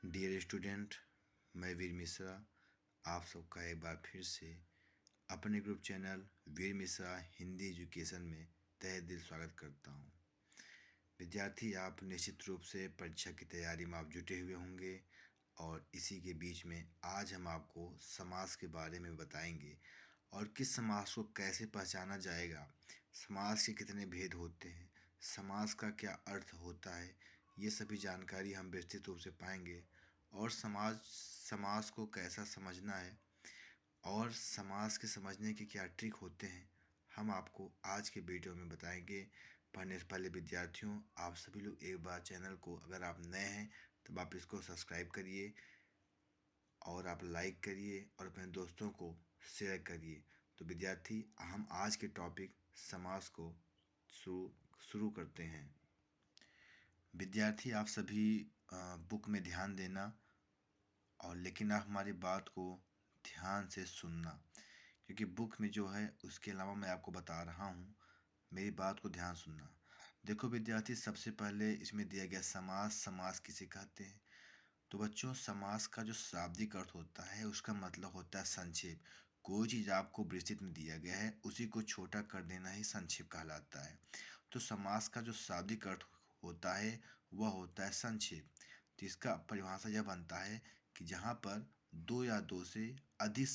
Dear student, मैं वीर मिश्रा आप सबका एक बार फिर से अपने ग्रुप चैनल वीर मिश्रा हिंदी एजुकेशन में तहे दिल स्वागत करता हूं। विद्यार्थी, आप निश्चित रूप से परीक्षा की तैयारी में आप जुटे हुए होंगे और इसी के बीच में आज हम आपको समास के बारे में बताएंगे और किस समास को कैसे पहचाना जाएगा, समास के कितने भेद होते हैं, समास का क्या अर्थ होता है, ये सभी जानकारी हम विस्तृत रूप से पाएंगे और समास को कैसा समझना है और समास के समझने के क्या ट्रिक होते हैं, हम आपको आज के वीडियो में बताएंगे। पढ़ने से पहले विद्यार्थियों, आप सभी लोग एक बार चैनल को, अगर आप नए हैं तब आप इसको सब्सक्राइब करिए और आप लाइक करिए और अपने दोस्तों को शेयर करिए। तो विद्यार्थी, हम आज के टॉपिक समास को शुरू करते हैं। विद्यार्थी, आप सभी बुक में ध्यान देना और लेकिन आप हमारी बात को ध्यान से सुनना, क्योंकि बुक में जो है उसके अलावा मैं आपको बता रहा हूँ, मेरी बात को ध्यान सुनना। देखो विद्यार्थी, सबसे पहले इसमें दिया गया समास। समास किसे कहते हैं? तो बच्चों, समास का जो शाब्दिक अर्थ होता है उसका मतलब होता है संक्षेप। कोई चीज़ आपको विस्तृत में दिया गया है उसी को छोटा कर देना ही संक्षेप कहलाता है। तो समास का जो शाब्दिक अर्थ होता है वह होता है संक्षेप। तो इसका परिभाषा यह बनता है कि जहाँ पर दो या दो से अधिक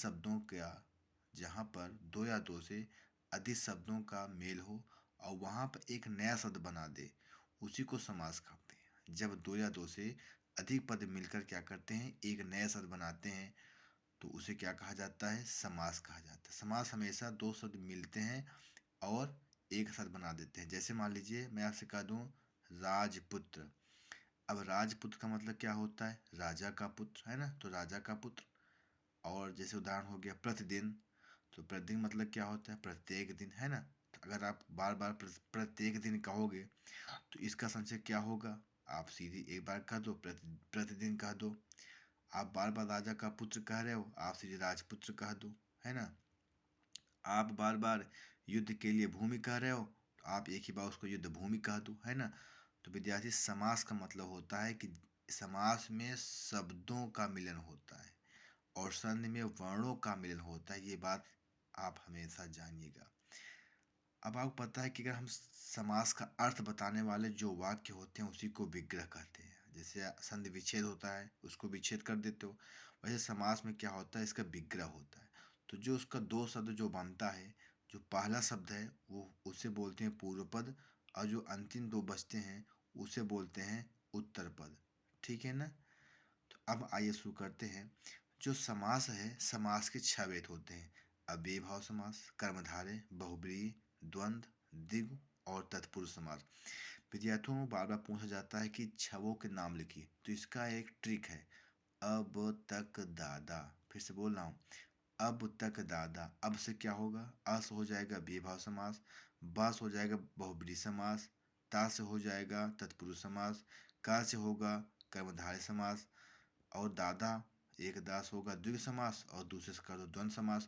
शब्दों का मेल हो और वहाँ पर एक नया शब्द बना दे, उसी को समास कहते हैं। जब दो या दो से अधिक पद मिलकर क्या करते हैं, एक नया शब्द बनाते हैं, तो उसे क्या कहा जाता है? समास कहा जाता है। समास हमेशा दो शब्द मिलते हैं और एक शब्द बना देते हैं। जैसे मान लीजिए मैं आपसे कह दूं राजपुत्र। अब राजपुत्र का मतलब क्या होता है? राजा का पुत्र, है ना? तो राजा का पुत्र। और जैसे उदाहरण हो गया प्रतिदिन, तो प्रतिदिन मतलब क्या होता है? प्रत्येक दिन, है ना? तो अगर आप बार बार प्रत्येक दिन कहोगे तो इसका संक्षेप क्या होगा? आप सीधी एक बार कह दो, प्रतिदिन कह दो। आप बार बार राजा का पुत्र कह रहे हो, आप सीधे राजपुत्र कह दो, है ना? आप बार बार युद्ध के लिए भूमि कह रहे हो, तो आप एक ही बार उसको युद्ध भूमि कह दो, है ना? तो विद्यार्थी, समास का मतलब होता है कि समास में शब्दों का मिलन होता है और संधि में वर्णों का मिलन होता है। ये बात आप हमेशा जानिएगा। अब आपको पता है कि अगर हम समास का अर्थ बताने वाले जो वाक्य होते हैं उसी को विग्रह कहते हैं। जैसे संधि विच्छेद होता है, उसको विच्छेद कर देते हो, वैसे समास में क्या होता है? इसका विग्रह होता है। तो जो उसका दो शब्द जो बनता है, जो पहला शब्द है वो उसे बोलते हैं पूर्व पद और जो अंतिम दो बचते हैं उसे बोलते हैं उत्तर पद। ठीक है ना? तो अब आइए शुरू करते हैं। जो समास है, समास के 6 भेद होते हैं: अव्ययीभाव समास, कर्मधारय, बहुब्रीहि, द्वंद्व, द्विगु और तत्पुरुष समास। विद्यार्थियों, बार बार पूछा जाता है कि छवों के नाम लिखिए, तो इसका एक ट्रिक है। अब तक दादा, फिर से बोल रहा हूँ, अब तक दादा। अब से क्या होगा? अ से हो जाएगा अव्ययीभाव समास, ब से हो जाएगा बहुब्रीहि समास, ता से हो जाएगा तत्पुरुष समास, का से होगा कर्मधारय समास और दादा एक दास होगा द्विगु समास और दूसरे से कर दो द्वंद्व समास।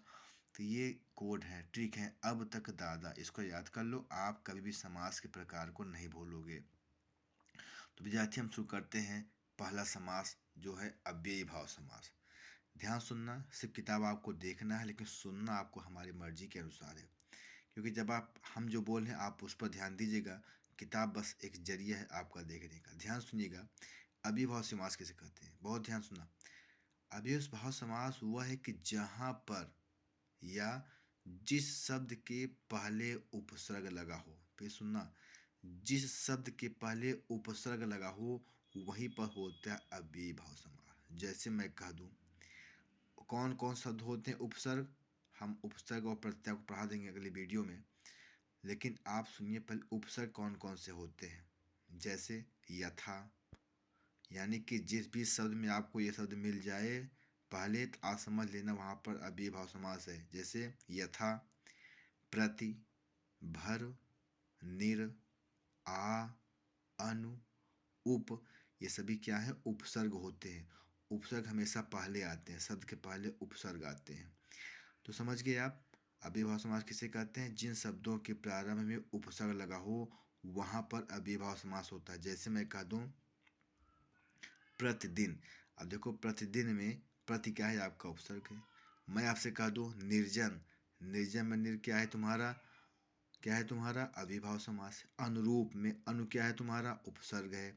तो ये कोड है, ट्रिक है, अब तक दादा। इसको याद कर लो, आप कभी भी समास के प्रकार को नहीं भूलोगे। तो विद्यार्थी, हम शुरू करते हैं। पहला समास जो है अव्ययीभाव समास। ध्यान सुनना, सिर्फ किताब आपको देखना है लेकिन सुनना आपको हमारी मर्जी के अनुसार है, क्योंकि जब हम जो बोल रहे हैं आप उस पर ध्यान दीजिएगा। किताब बस एक जरिया है आपका देखने का। ध्यान सुनिएगा। अव्ययीभाव समास किसे कहते हैं? बहुत ध्यान सुना। अव्ययीभाव समास वह है कि जहाँ पर या जिस शब्द के पहले उपसर्ग लगा हो, फिर सुनना, जिस शब्द के पहले उपसर्ग लगा हो वहीं पर होता है अव्ययीभाव समास। जैसे मैं कह दूं, कौन कौन शब्द होते हैं उपसर्ग, हम उपसर्ग और प्रत्यय को पढ़ा देंगे अगली वीडियो में, लेकिन आप सुनिए पहले उपसर्ग कौन कौन से होते हैं। जैसे यथा, यानी कि जिस भी शब्द में आपको ये शब्द मिल जाए पहले तो आप समझ लेना वहाँ पर अव्ययीभाव समास है। जैसे यथा, प्रति, भर, निर, आ, अनु, उप, ये सभी क्या है? उपसर्ग होते हैं। उपसर्ग हमेशा पहले आते हैं, शब्द के पहले उपसर्ग आते हैं। तो समझ गए आप? अव्ययीभाव समास किसे कहते हैं? जिन शब्दों के प्रारंभ में उपसर्ग लगा हो वहाँ पर अव्ययीभाव समास होता है। जैसे मैं कह दूँ प्रतिदिन। अब देखो प्रतिदिन में प्रति क्या है आपका उपसर्ग है। मैं आपसे कह दूं निर्जन, निर्जन में निर क्या है तुम्हारा, क्या है तुम्हारा अविभाव समास है। अनुरूप में अनु क्या है तुम्हारा उपसर्ग है।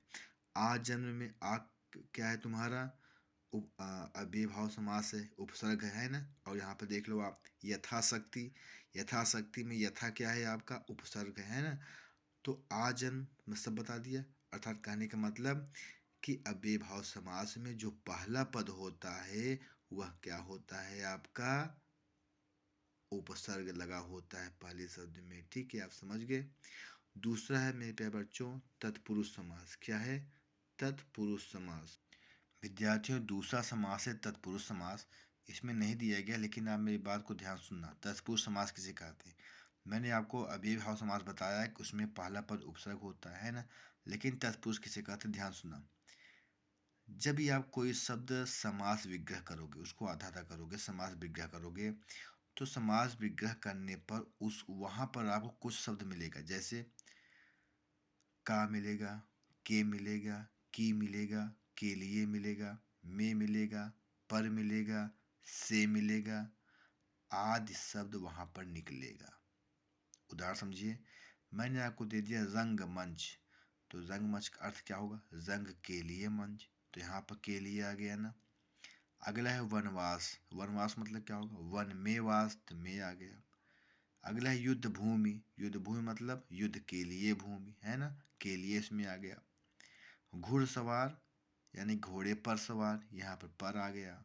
आजन्म में आ क्या है तुम्हारा अव्ययभाव समास है, उपसर्ग है ना। और यहाँ पे देख लो आप यथाशक्ति, यथाशक्ति में यथा क्या है आपका उपसर्ग है ना। तो आजन्म में सब बता दिया। अर्थात कहने का मतलब कि अव्ययभाव समास में जो पहला पद होता है वह क्या होता है आपका उपसर्ग लगा होता है पहले शब्द में। ठीक है, आप समझ गए। दूसरा है मेरे प्यारे बच्चों तत्पुरुष समास। क्या है तत्पुरुष समास। विद्यार्थियों दूसरा समास है तत्पुरुष समास। इसमें नहीं दिया गया लेकिन आप मेरी बात को ध्यान सुनना। तत्पुरुष समास किसे कहते हैं। मैंने आपको अव्ययभाव समास बताया है कि उसमें पहला पद उपसर्ग होता है ना, लेकिन तत्पुरुष किसे कहते हैं ध्यान सुनना। जब भी आप कोई शब्द समास विग्रह करोगे, उसको आधा आधा करोगे, समास विग्रह करोगे, तो समास विग्रह करने पर उस वहाँ पर आपको कुछ शब्द मिलेगा। जैसे का मिलेगा, के मिलेगा, की मिलेगा, के लिए मिलेगा, में मिलेगा, पर मिलेगा, से मिलेगा, आदि शब्द वहाँ पर निकलेगा। उदाहरण समझिए, मैंने आपको दे दिया रंगमंच, तो रंगमंच का अर्थ क्या होगा, रंग के लिए मंच, तो यहाँ पर के लिए आ गया ना। अगला है वनवास, वनवास मतलब क्या होगा, वन में वास, तो में आ गया। अगला है युद्ध भूमि, युद्ध भूमि मतलब युद्ध के लिए भूमि है ना, के लिए इसमें आ गया। घुड़सवार यानी घोड़े पर सवार, यहाँ पर आ गया।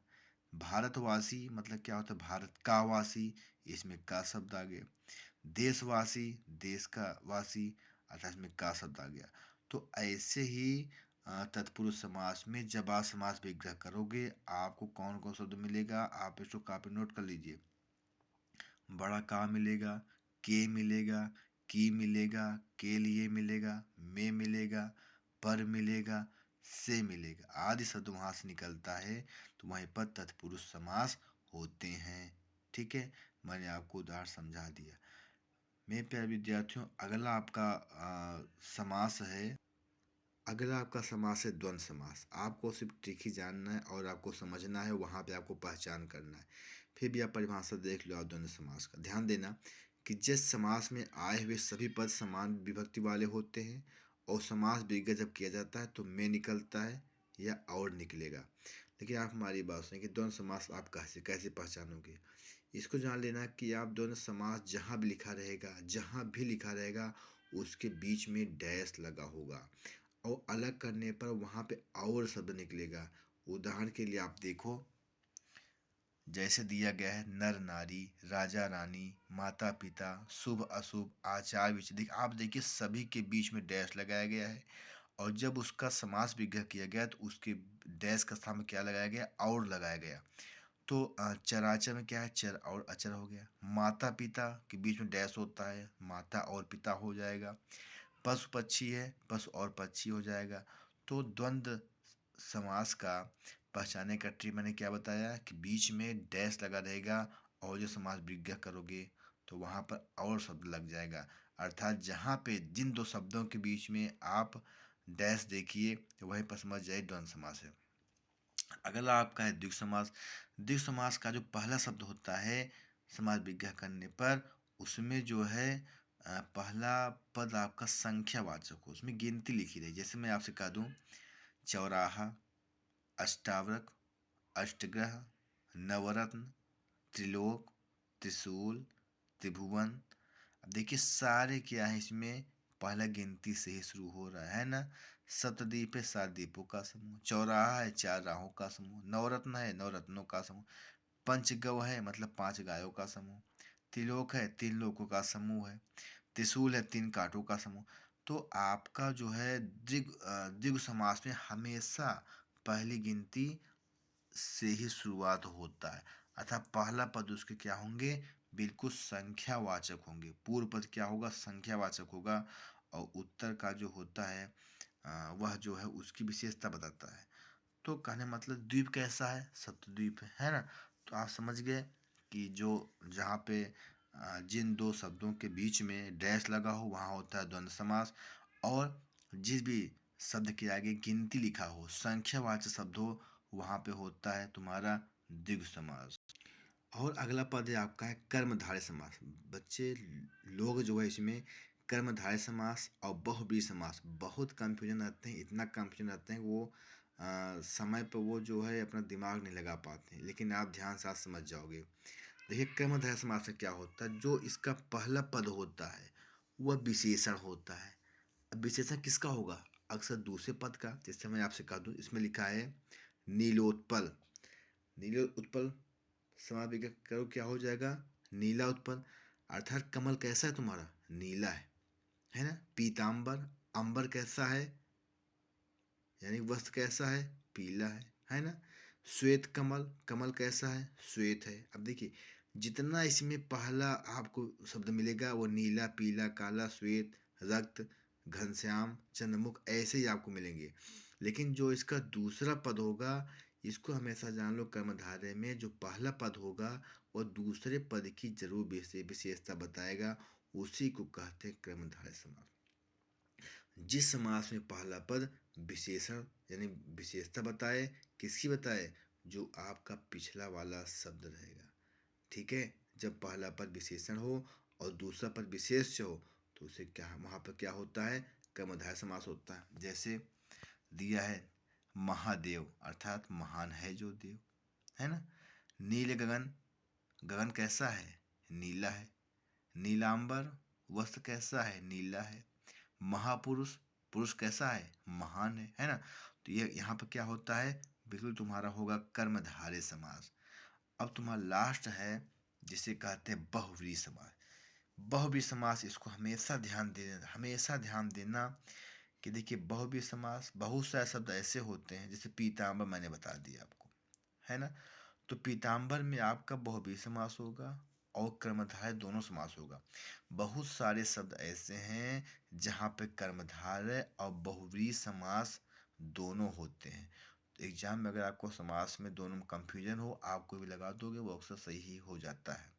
भारतवासी मतलब क्या होता है, भारत का वासी, इसमें का शब्द आ गया। देशवासी, देश का वासी, अर्थात इसमें का शब्द आ गया। तो ऐसे ही तत्पुरुष समास में जब आप समास विग्रह करोगे आपको कौन कौन शब्द मिलेगा, आप इसको कॉपी नोट कर लीजिए। बड़ा का मिलेगा, के मिलेगा, की मिलेगा, के लिए मिलेगा, में मिलेगा, पर मिलेगा, से मिलेगा, आदि शब्द वहाँ से निकलता है, तो वहीं पर तत्पुरुष समास होते हैं। ठीक है, मैंने आपको उदाहरण समझा दिया। मेरे प्यारे विद्यार्थियों अगला आपका समास है, अगला आपका समास है द्वंद्व समास। आपको सिर्फ ट्रिक ही जानना है और आपको समझना है, वहाँ पे आपको पहचान करना है। फिर भी आप परिभाषा देख लो आप द्वंद्व समास का। ध्यान देना कि जिस समास में आए हुए सभी पद समान विभक्ति वाले होते हैं और समास विग्रह जब किया जाता है तो में निकलता है या और निकलेगा। लेकिन आप हमारी बात सुनिए कि द्वंद्व समास आप कैसे कैसे पहचानोगे। इसको जान लेना कि आप द्वंद्व समास जहाँ भी लिखा रहेगा, जहाँ भी लिखा रहेगा उसके बीच में डैश लगा होगा और अलग करने पर वहाँ पे और शब्द निकलेगा। उदाहरण के लिए आप देखो, जैसे दिया गया है नर नारी, राजा रानी, माता पिता, शुभ अशुभ, आचार विचार। देखिए आप देखिए सभी के बीच में डैश लगाया गया है और जब उसका समास विग्रह किया गया तो उसके डैश का स्थान में क्या लगाया गया, और लगाया गया। तो चराचर में क्या है, चर और अचर हो गया। माता पिता के बीच में डैश होता है, माता और पिता हो जाएगा। पशु पक्षी है, पशु और पक्षी हो जाएगा। तो द्वंद्व समास का पहचाने का ट्रिक मैंने क्या बताया कि बीच में डैश लगा रहेगा और जो समास विग्रह करोगे तो वहाँ पर और शब्द लग जाएगा। अर्थात जहाँ पे जिन दो शब्दों के बीच में आप डैश देखिए तो वहीं पर समझ जाए द्वंद्व समास है। अगला आपका है द्विगु समास। द्विगु समास का जो पहला शब्द होता है समास विग्रह करने पर उसमें जो है पहला पद आपका संख्यावाचक हो, उसमें गिनती लिखी रही। जैसे मैं आपसे कह दूं चौराहा, अष्टावक्र, अष्टग्रह, नवरत्न, त्रिलोक, त्रिशूल, त्रिभुवन। अब देखिए सारे क्या है इसमें पहला गिनती से ही शुरू हो रहा है ना। सप्तद्वीप है, सात द्वीपों का समूह। चौराहा है, चार राहों का समूह। नवरत्न है, नवरत्नों का समूह। पंचगव है मतलब पांच गायों का समूह। त्रिलोक है, तीन लोकों का समूह है। त्रिशूल है, तीन कांटों का समूह। तो आपका जो है द्विगु समास में हमेशा पहली गिनती से ही शुरुआत होता है। अर्थात पहला पद उसके क्या होंगे, बिल्कुल संख्यावाचक होंगे। पूर्व पद क्या होगा, संख्यावाचक होगा। और उत्तर का जो होता है वह जो है उसकी विशेषता बताता है। तो कहने मतलब द्वीप कैसा है, सप्तद्वीप है ना। तो आप समझ गए कि जो जहाँ पे जिन दो शब्दों के बीच में डैश लगा हो वहाँ होता है द्वंद्व समास। और जिस भी शब्द के आगे गिनती लिखा हो, संख्यावाचक शब्द हो, वहाँ पे होता है तुम्हारा द्विगु समास। और अगला पद है आपका है कर्मधारय समास। बच्चे लोग जो है इसमें कर्मधारय समास और बहुब्रीहि समास बहुत कंफ्यूजन रहते हैं, इतना कंफ्यूजन रहते हैं कि वो समय पर वो जो है अपना दिमाग नहीं लगा पाते हैं, लेकिन आप ध्यान से आज समझ जाओगे। देखिए कर्मधारय समास से क्या होता है, जो इसका पहला पद होता है वह विशेषण होता है। अब विशेषण किसका होगा, अक्सर दूसरे पद का। जैसे मैं आपसे कह दूँ, इसमें लिखा है नीलोत्पल। नीलोत्पल समास विग्रह करो, क्या हो जाएगा, नीला उत्पल। अर्थात कमल कैसा है तुम्हारा, नीला है ना। पीताम्बर, अंबर कैसा है, यानी वस्त्र कैसा है, पीला है ना। श्वेत कमल, कमल कैसा है, श्वेत है। अब देखिए जितना इसमें पहला आपको शब्द मिलेगा वो नीला, पीला, काला, श्वेत, रक्त, घनश्याम, चंद्रमुख ऐसे ही आपको मिलेंगे। लेकिन जो इसका दूसरा पद होगा, इसको हमेशा जान लो, कर्मधारय में जो पहला पद होगा वो दूसरे पद की जरूर विशेषता बताएगा, उसी को कहते हैं कर्मधारय समास। जिस समास में पहला पद विशेषण यानी विशेषता बताए, किसकी बताए, जो आपका पिछला वाला शब्द रहेगा। ठीक है, जब पहला पद विशेषण हो और दूसरा पद विशेष्य हो तो उसे क्या, वहाँ पर क्या होता है, कर्मधारय समास होता है। जैसे दिया है महादेव, अर्थात महान है जो देव, है ना। नील गगन, गगन कैसा है, नीला है। नीलांबर, वस्त्र कैसा है, नीला है। महापुरुष, पुरुष कैसा है, महान है ना। तो ये यहाँ पर क्या होता है, बिल्कुल तुम्हारा होगा कर्मधारय समास। अब तुम्हारा लास्ट है जिसे कहते हैं बहुव्रीहि समास। बहुव्रीहि समास, इसको हमेशा ध्यान देना कि देखिए बहुव्रीहि समास बहुत सारे शब्द ऐसे होते हैं, जैसे पीताम्बर मैंने बता दिया आपको, है ना। तो पीताम्बर में आपका बहुव्रीहि समास होगा और कर्मधारय दोनों समास होगा। बहुत सारे शब्द ऐसे हैं जहाँ पे कर्मधारय और बहुव्रीहि समास दोनों होते हैं। तो एग्जाम में अगर आपको समास में दोनों में कंफ्यूजन हो, आप कोई भी लगा दोगे वो अक्सर सही ही हो जाता है।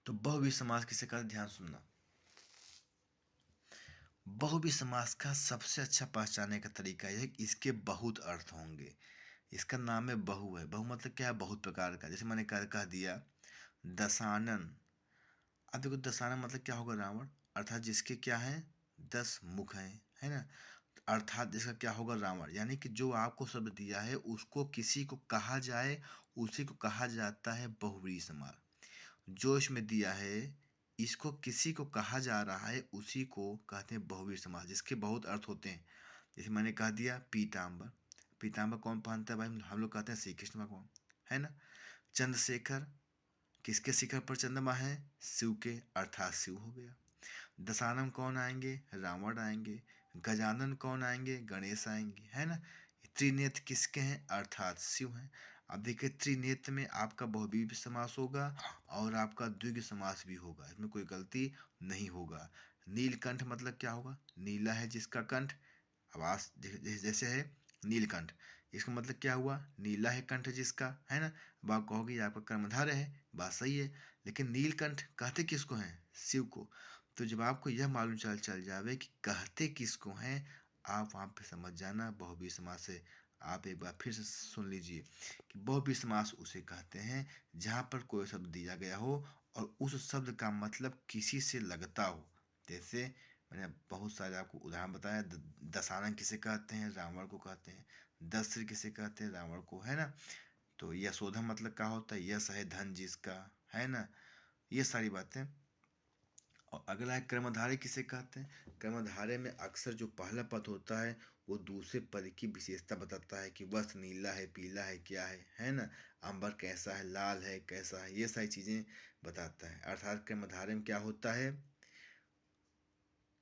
तो बहुव्रीहि समास किसे कहते, ध्यान सुनना। बहुव्रीहि समास का सबसे अच्छा पहचानने का तरीका यह है कि इसके बहुत अर्थ होंगे। इसका नाम है बहु, है बहु मतलब क्या है, बहुत प्रकार का। जैसे मैंने कह दिया दशानन। अब देखो दशानन मतलब क्या होगा, रावण, अर्थात जिसके क्या है 10 मुख हैं, है ना। अर्थात जिसका क्या होगा, रावण। यानी कि जो आपको शब्द दिया है उसको किसी को कहा जाए, उसी को कहा जाता है बहुव्रीहि समास। जो इसमें दिया है इसको किसी को कहा जा रहा है, उसी को कहते हैं बहुव्रीहि समास, जिसके बहुत अर्थ होते हैं। जैसे मैंने कह दिया पीताम्बर, पीताम्बर कौन पहनता है भाई, हम लोग कहते हैं श्री कृष्ण भगवान, है ना। चंद्रशेखर, किसके शिखर पर चंद्रमा है, शिव के, अर्थात शिव हो गया। दशानन कौन आएंगे, रावण आएंगे। गजानन कौन आएंगे, गणेश आएंगे, है ना। त्रिनेत्र किसके हैं, अर्थात शिव हैं। अब देखिए त्रिनेत्र में आपका बहुव्रीहि समास होगा और आपका द्विगु समास भी होगा, इसमें कोई गलती नहीं होगा। नीलकंठ मतलब क्या होगा, नीला है जिसका कंठ, आवाज जैसे है नीलकंठ, इसका मतलब क्या हुआ, नीला है कंठ जिसका, है ना। अब आप कहोगे आपका कर्मधारय है, बात सही है, लेकिन नीलकंठ कहते किसको हैं, शिव को। तो जब आपको यह मालूम चल जावे कि कहते किसको हैं, आप वहाँ पे समझ जाना बहुव्रीहि समास से। आप एक बार फिर से सुन लीजिए कि बहुव्रीहि समास उसे कहते हैं जहाँ पर कोई शब्द दिया गया हो और उस शब्द का मतलब किसी से लगता हो। जैसे मैंने बहुत सारे आपको उदाहरण बताया, दशानन किसे कहते हैं, रावण को कहते हैं। दस्र किसे कहते हैं, रावण को, है ना। तो यशोधन मतलब क्या होता है, यश है धन जिसका, है ना। ये सारी बातें। और अगला है कर्मधारय किसे कहते हैं। कर्मधारय में अक्सर जो पहला पद होता है वो दूसरे पद की विशेषता बताता है कि वस्त्र नीला है, पीला है, क्या है ना। अंबर कैसा है, लाल है, कैसा है, ये सारी चीज़ें बताता है। अर्थात कर्मधारय में क्या होता है,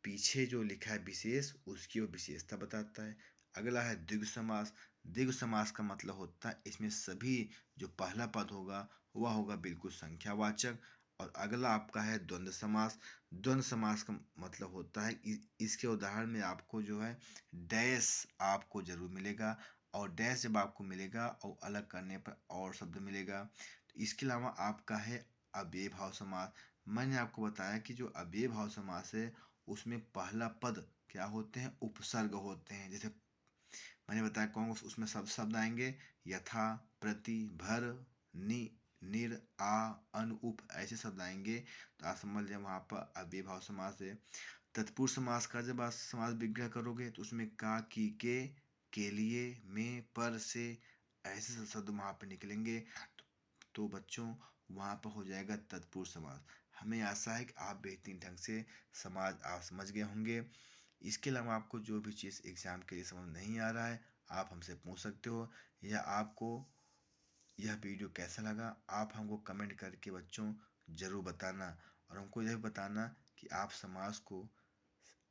पीछे जो लिखा है विशेष उसकी वो विशेषता बताता है। अगला है द्विगु समास। द्विगु समास का मतलब होता है इसमें सभी जो पहला पद होगा वह होगा बिल्कुल संख्यावाचक। और अगला आपका है द्वंद्व समास। द्वंद्व समास का मतलब होता है इसके उदाहरण में आपको जो है डैश आपको जरूर मिलेगा, और डैश जब आपको मिलेगा और अलग करने पर और शब्द मिलेगा। तो इसके अलावा आपका है अव्यय भाव समास। मैंने आपको बताया कि जो अव्यय भाव समास है उसमें पहला पद क्या होते हैं, उपसर्ग होते हैं। जैसे मैंने बताया कौन उसमें सब शब्द आएंगे, यथा, प्रति, भर, नि, निर, आ, अन, उप, ऐसे शब्द आएंगे। तो आप समझ लें वहाँ पर अव्ययभाव समास है। तत्पुरुष समास का जब आप समास विग्रह करोगे तो उसमें का, की, के लिए, में, पर, से, ऐसे शब्द वहाँ पर निकलेंगे। तो बच्चों वहाँ पर हो जाएगा तत्पुरुष समास। हमें आशा है कि आप बेहतरीन ढंग से समाज आप समझ गए होंगे। इसके अलावा आपको जो भी चीज़ एग्ज़ाम के लिए समझ नहीं आ रहा है आप हमसे पूछ सकते हो, या आपको यह वीडियो कैसा लगा आप हमको कमेंट करके बच्चों ज़रूर बताना। और हमको यह बताना कि आप समाज को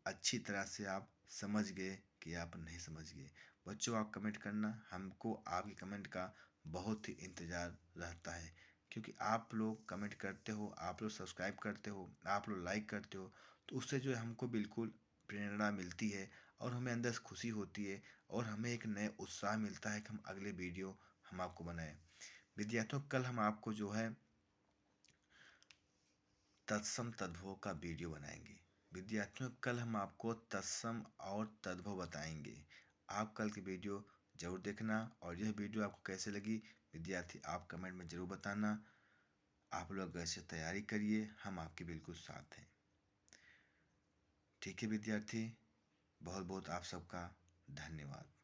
अच्छी तरह से आप समझ गए कि आप नहीं समझ गए। बच्चों आप कमेंट करना, हमको आपके कमेंट का बहुत ही इंतज़ार रहता है, क्योंकि आप लोग कमेंट करते हो, आप लोग सब्सक्राइब करते हो, आप लोग लाइक करते हो, तो उससे जो है हमको बिल्कुल प्रेरणा मिलती है और हमें अंदर से खुशी होती है और हमें एक नए उत्साह मिलता है कि हम अगले वीडियो हम आपको बनाएं। विद्यार्थियों कल हम आपको जो है तत्सम तद्भव का वीडियो बनाएंगे। विद्यार्थियों कल हम आपको तत्सम और तद्भव बताएंगे। आप कल की वीडियो जरूर देखना और यह वीडियो आपको कैसे लगी विद्यार्थी आप कमेंट में ज़रूर बताना। आप लोग ऐसे तैयारी करिए, हम आपके बिल्कुल साथ हैं। ठीक है विद्यार्थी, बहुत बहुत आप सबका धन्यवाद।